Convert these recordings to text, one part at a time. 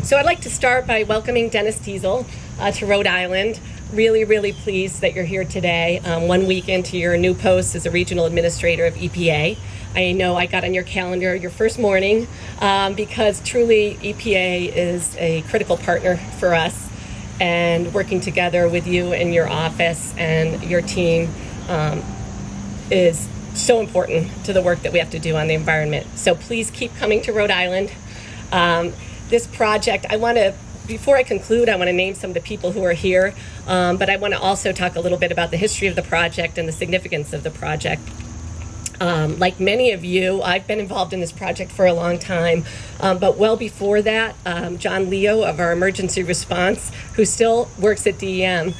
So I'd like to start by welcoming Dennis Diesel to Rhode Island. Really pleased that you're here today, 1 week into your new post as a regional administrator of EPA. I know I got on your calendar your first morning because truly EPA is a critical partner for us, and working together with you and your office and your team is so important to the work that we have to do on the environment. So please keep coming to Rhode Island. This project, before I conclude, I want to name some of the people who are here, but I want to also talk a little bit about the history of the project and the significance of the project. Like many of you, I've been involved in this project for a long time, but well before that, John Leo of our emergency response, who still works at DEM,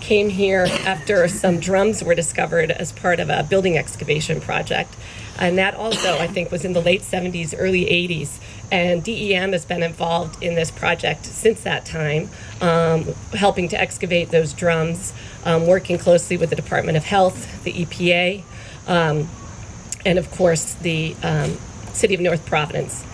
came here after some drums were discovered as part of a building excavation project. And that also, I think, was in the late 70s, early 80s. And DEM has been involved in this project since that time, helping to excavate those drums, working closely with the Department of Health, the EPA, and of course the City of North Providence.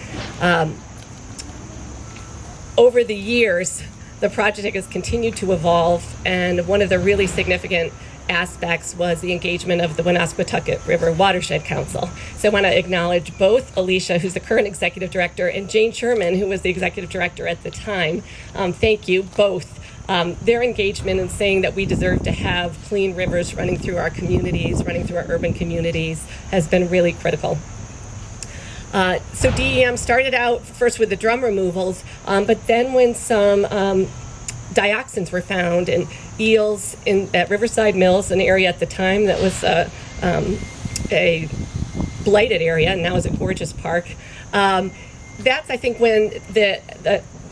Over the years, the project has continued to evolve, and one of the really significant aspects was the engagement of the Woonasquatucket River Watershed Council. So I want to acknowledge both Alicia, who's the current executive director, and Jane Sherman, who was the executive director at the time. Thank you both. Their engagement in saying that we deserve to have clean rivers running through our communities, running through our urban communities, has been really critical. So DEM started out first with the drum removals, but then when some dioxins were found in eels at Riverside Mills, an area at the time that was a blighted area, and now is a gorgeous park. That's, I think, when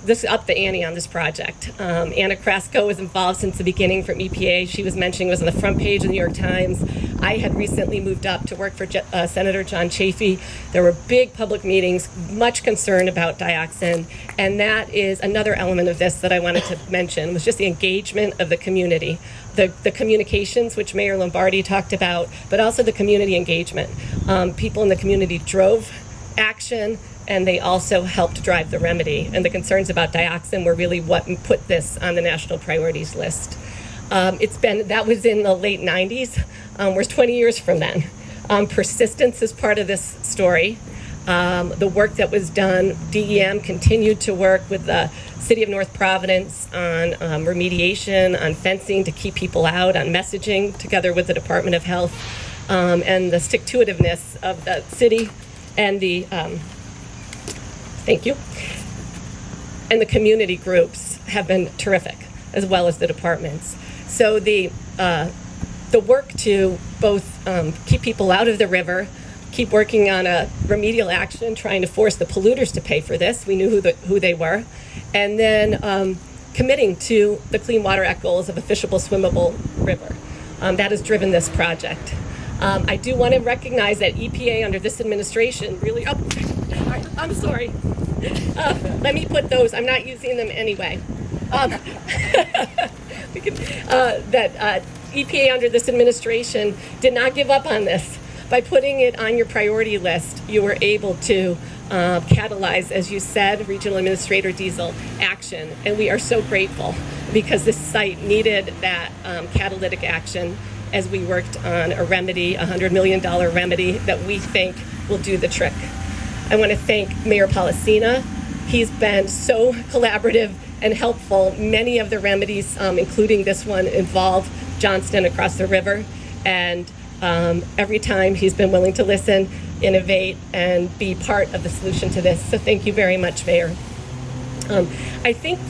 this upped the ante on this project. Anna Krasko was involved since the beginning from EPA. She was mentioning, was on the front page of the New York Times. I had recently moved up to work for Senator John Chafee. There were big public meetings, much concern about dioxin, and that is another element of this that I wanted to mention, was just the engagement of the community. The communications, which Mayor Lombardi talked about, but also the community engagement. People in the community drove action, and they also helped drive the remedy. And the concerns about dioxin were really what put this on the national priorities list. That was in the late 90s. We're 20 years from then. Persistence is part of this story. The work that was done, DEM continued to work with the City of North Providence on remediation, on fencing to keep people out, on messaging, together with the Department of Health, and the stick-to-itiveness of the city and the thank you. And the community groups have been terrific, as well as the departments. So the work to both keep people out of the river, keep working on a remedial action, trying to force the polluters to pay for this. We knew who they were. And then committing to the clean water act goals of a fishable, swimmable river. That has driven this project. I do want to recognize that EPA under this administration really, I'm sorry. Let me put those, I'm not using them anyway. EPA under this administration did not give up on this. By putting it on your priority list, you were able to catalyze, as you said, Regional Administrator Diesel, action. And we are so grateful because this site needed that catalytic action as we worked on a remedy, a $100 million remedy that we think will do the trick. I want to thank Mayor Policina. He's been so collaborative and helpful. Many of the remedies, including this one, involve Johnston across the river. And every time he's been willing to listen, innovate, and be part of the solution to this. So thank you very much, Mayor. I think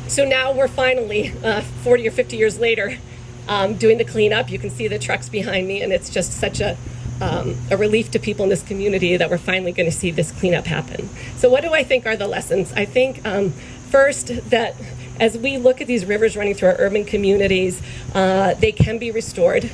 so now we're finally 40 or 50 years later doing the cleanup. You can see the trucks behind me, and it's just such a relief to people in this community that we're finally going to see this cleanup happen. So what do I think are the lessons? I think first that as we look at these rivers running through our urban communities, they can be restored.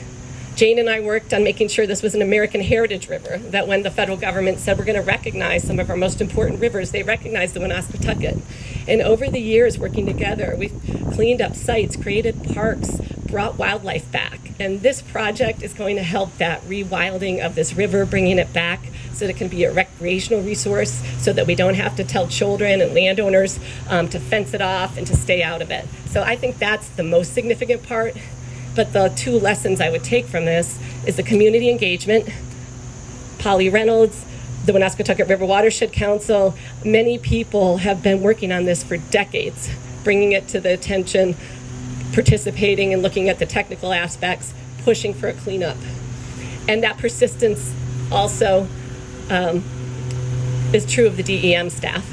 Jane and I worked on making sure this was an American heritage river, that when the federal government said we're going to recognize some of our most important rivers, they recognized the Woonasquatucket. And over the years working together, we've cleaned up sites, created parks, brought wildlife back. And this project is going to help that rewilding of this river, bringing it back so that it can be a recreational resource so that we don't have to tell children and landowners to fence it off and to stay out of it. So I think that's the most significant part. But the two lessons I would take from this is the community engagement. Polly Reynolds, the Woonasquatucket River Watershed Council, many people have been working on this for decades, bringing it to the attention, participating and looking at the technical aspects, pushing for a cleanup. And that persistence also is true of the DEM staff.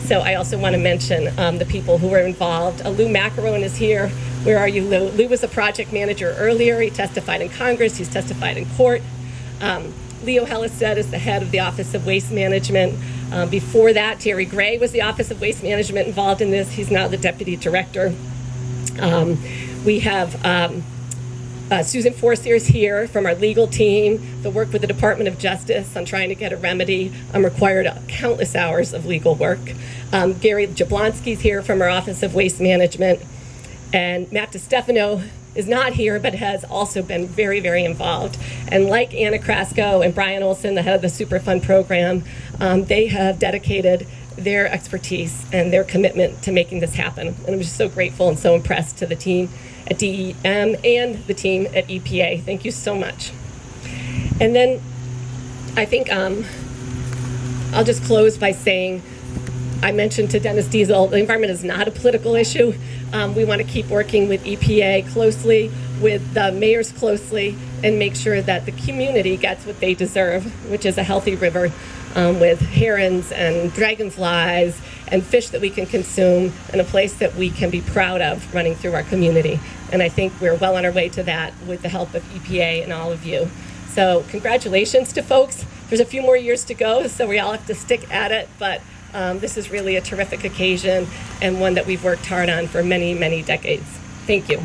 So I also want to mention the people who were involved. Lou Macaron is here. Where are you, Lou? Lou was a project manager earlier. He testified in Congress. He's testified in court. Leo Hellistead is the head of the Office of Waste Management. Before that, Terry Gray was the Office of Waste Management involved in this. He's now the deputy director. We have Susan Forcier is here from our legal team. The work with the Department of Justice on trying to get a remedy required countless hours of legal work. Gary Jablonski's here from our Office of Waste Management. And Matt DiStefano is not here, but has also been very, very involved. And like Anna Krasko and Brian Olson, the head of the Superfund program, they have dedicated their expertise and their commitment to making this happen. And I'm just so grateful and so impressed to the team at DEM and the team at EPA. Thank you so much. And then I think I'll just close by saying, I mentioned to Dennis Diesel, the environment is not a political issue. We want to keep working with EPA closely, with the mayors closely, and make sure that the community gets what they deserve, which is a healthy river with herons and dragonflies and fish that we can consume, and a place that we can be proud of running through our community. And I think we're well on our way to that with the help of EPA and all of you. So congratulations to folks. There's a few more years to go, so we all have to stick at it, but this is really a terrific occasion and one that we've worked hard on for many, many decades. Thank you.